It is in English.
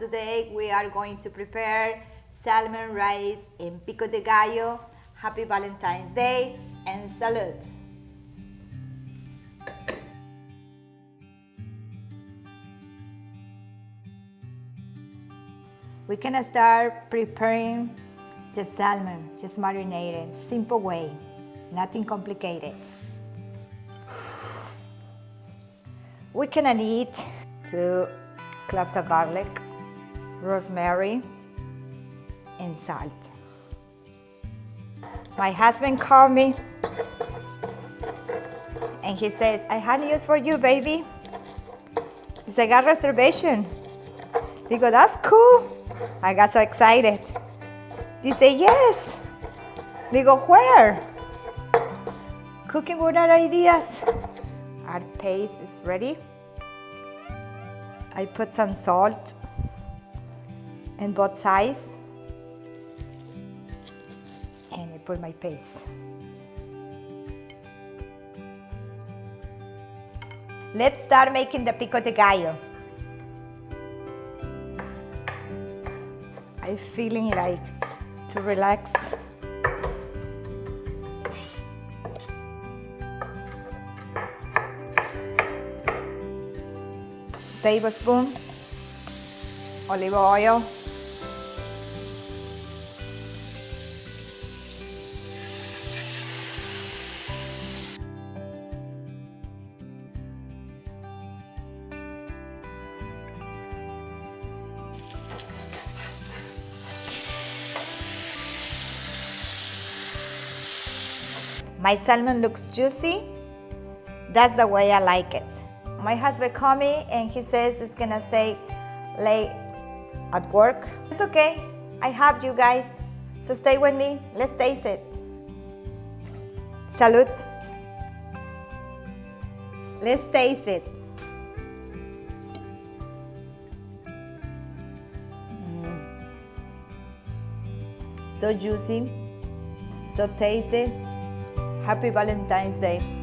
today we are going to prepare salmon rice in Pico de Gallo. Happy Valentine's Day and salud! We can start preparing the salmon, just marinate it, simple way, nothing complicated. We can add 2 cloves of garlic, rosemary, and salt. My husband called me and he says, I have news for you, baby. He said, I got reservation. He go, that's cool. I got so excited. He said, yes. They go, where? Cooking without ideas. Our paste is ready. I put some salt in both sides. And I put my paste. Let's start making the Pico de Gallo. I'm feeling like to relax. Tablespoon olive oil. My salmon looks juicy. That's the way I like it. My husband called me and he says it's gonna say late at work. It's okay, I have you guys, so stay with me, let's taste it. Salud. Let's taste it. So juicy, so tasty. Happy Valentine's Day.